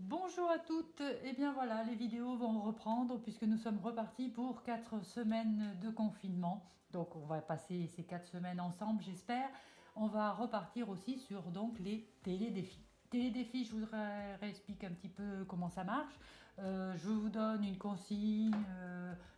Bonjour à toutes, et bien voilà, les vidéos vont reprendre puisque nous sommes repartis pour 4 semaines de confinement. Donc on va passer ces 4 semaines ensemble, j'espère. On va repartir aussi sur donc les télédéfis. Télédéfis, je voudrais réexpliquer un petit peu comment ça marche. Je vous donne une consigne,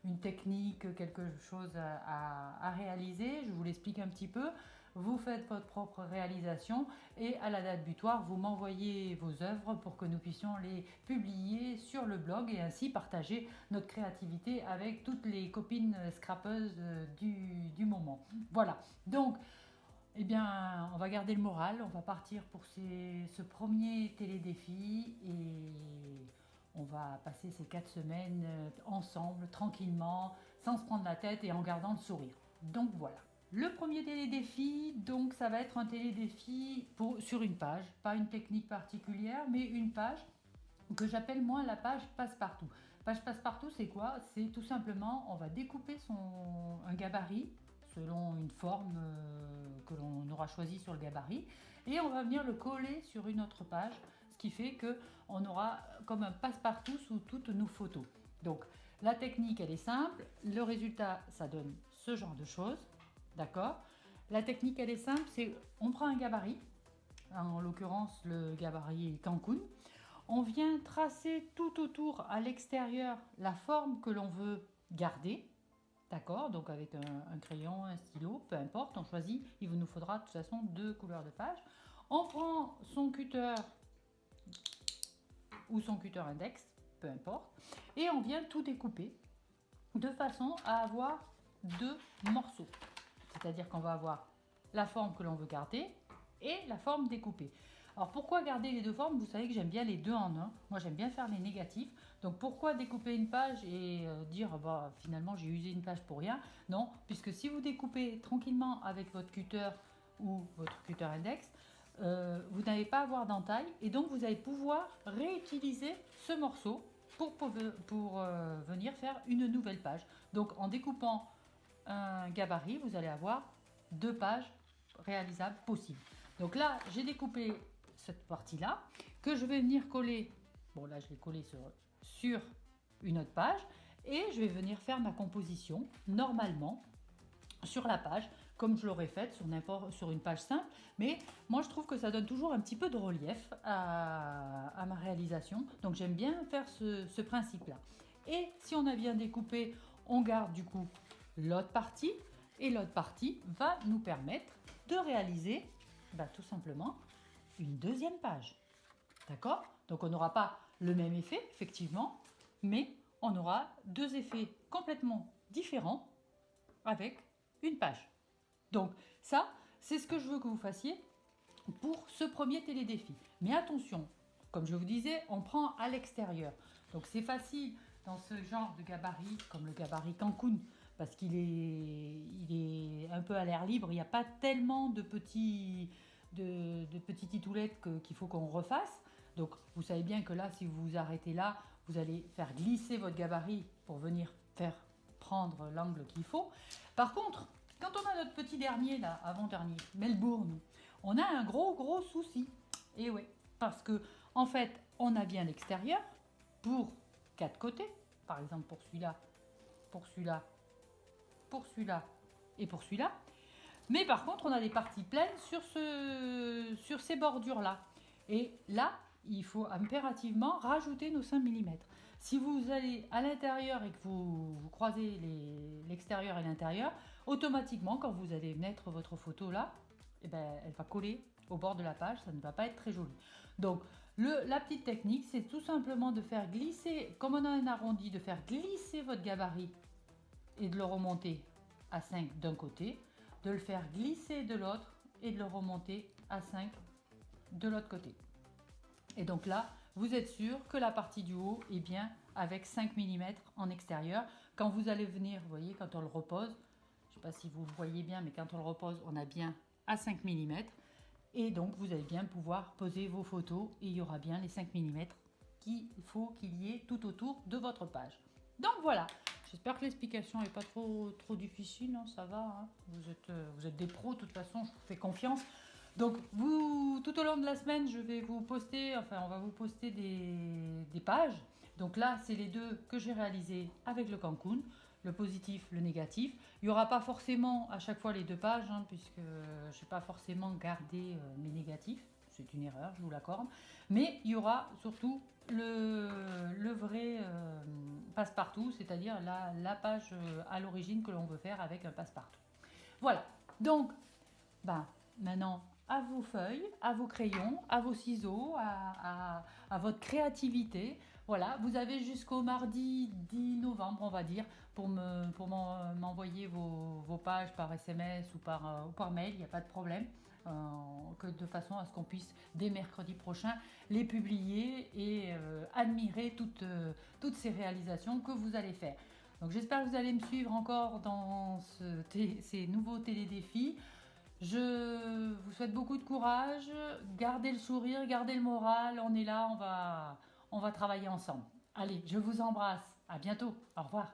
une technique, quelque chose à réaliser. Je vous l'explique un petit peu. Vous faites votre propre réalisation et à la date butoir, vous m'envoyez vos œuvres pour que nous puissions les publier sur le blog et ainsi partager notre créativité avec toutes les copines scrapeuses du moment. Voilà, donc eh bien, on va garder le moral, on va partir pour ce premier télédéfi et on va passer ces 4 semaines ensemble, tranquillement, sans se prendre la tête et en gardant le sourire. Donc voilà. Le premier télédéfi, donc ça va être un télédéfi sur une page, pas une technique particulière, mais une page que j'appelle moi la page passe-partout. Page passe-partout, c'est quoi? C'est tout simplement, on va découper un gabarit selon une forme que l'on aura choisi sur le gabarit et on va venir le coller sur une autre page, ce qui fait qu'on aura comme un passe-partout sous toutes nos photos. Donc la technique, elle est simple, le résultat, ça donne ce genre de choses, d'accord? La technique, elle est simple, c'est on prend un gabarit, en l'occurrence le gabarit Cancun. On vient tracer tout autour à l'extérieur la forme que l'on veut garder. D'accord, donc avec un crayon, un stylo, peu importe, on choisit. Il nous faudra de toute façon 2 couleurs de page. On prend son cutter ou son cutter index, peu importe, et on vient tout découper de façon à avoir 2 morceaux. C'est-à-dire qu'on va avoir la forme que l'on veut garder et la forme découpée. Alors pourquoi garder les deux formes? Vous savez que j'aime bien les deux en un. Moi j'aime bien faire les négatifs. Donc pourquoi découper une page et dire bah, finalement j'ai usé une page pour rien? Non, puisque si vous découpez tranquillement avec votre cutter ou votre cutter index, vous n'allez pas avoir d'entaille et donc vous allez pouvoir réutiliser ce morceau pour venir faire une nouvelle page. Donc en découpant un gabarit, vous allez avoir 2 pages réalisables possibles. Donc là, j'ai découpé cette partie-là que je vais venir coller. Bon, là, je l'ai collé sur une autre page et je vais venir faire ma composition normalement sur la page comme je l'aurais faite sur une page simple, mais moi je trouve que ça donne toujours un petit peu de relief à ma réalisation, donc j'aime bien faire ce principe là. Et si on a bien découpé, on garde du coup l'autre partie et l'autre partie va nous permettre de réaliser tout simplement une deuxième page. D'accord? Donc on n'aura pas le même effet, effectivement, mais on aura 2 effets complètement différents avec une page. Donc ça, c'est ce que je veux que vous fassiez pour ce premier télédéfi. Mais attention, comme je vous disais, on prend à l'extérieur. Donc c'est facile dans ce genre de gabarit, comme le gabarit Cancun, parce il est un peu à l'air libre, il n'y a pas tellement de petits titoulettes qu'il faut qu'on refasse. Donc vous savez bien que là, si vous vous arrêtez là, vous allez faire glisser votre gabarit pour venir faire prendre l'angle qu'il faut. Par contre, quand on a notre petit dernier, là, avant-dernier, Melbourne, on a un gros souci. Et oui, parce que en fait, on a bien l'extérieur pour 4 côtés. Par exemple, pour celui-là, pour celui-là, pour celui-là et pour celui-là. Mais par contre, on a des parties pleines sur ces bordures-là. Et là, il faut impérativement rajouter nos 5 mm. Si vous allez à l'intérieur et que vous croisez l'extérieur et l'intérieur, automatiquement, quand vous allez mettre votre photo là, eh ben, elle va coller au bord de la page, ça ne va pas être très joli. Donc, la petite technique, c'est tout simplement de faire glisser, comme on a un arrondi, de faire glisser votre gabarit et de le remonter à 5 d'un côté, de le faire glisser de l'autre et de le remonter à 5 de l'autre côté. Et donc là, vous êtes sûr que la partie du haut est bien avec 5 mm en extérieur. Quand vous allez venir, vous voyez, quand on le repose, je ne sais pas si vous voyez bien, mais quand on le repose, on a bien à 5 mm. Et donc, vous allez bien pouvoir poser vos photos et il y aura bien les 5 mm qu'il faut qu'il y ait tout autour de votre page. Donc voilà, j'espère que l'explication n'est pas trop difficile, hein, ça va, hein. Vous êtes des pros, de toute façon, je vous fais confiance. Donc vous tout au long de la semaine, je vais vous poster, enfin, on va vous poster des pages. Donc là, c'est les deux que j'ai réalisés avec le Cancun, le positif, le négatif. Il n'y aura pas forcément à chaque fois les deux pages, hein, puisque je n'ai pas forcément gardé mes négatifs. C'est une erreur, je vous l'accorde. Mais il y aura surtout le vrai passe-partout, c'est-à-dire la page à l'origine que l'on veut faire avec un passe-partout. Voilà, donc maintenant à vos feuilles, à vos crayons, à vos ciseaux, à votre créativité. Voilà, vous avez jusqu'au mardi 10 novembre, on va dire, pour m'envoyer vos pages par SMS ou par mail, il n'y a pas de problème. Que de façon à ce qu'on puisse, dès mercredi prochain, les publier et admirer toutes ces réalisations que vous allez faire. Donc j'espère que vous allez me suivre encore dans ces nouveaux télédéfis. Je vous souhaite beaucoup de courage, gardez le sourire, gardez le moral, on est là, on va travailler ensemble. Allez, je vous embrasse, à bientôt, au revoir.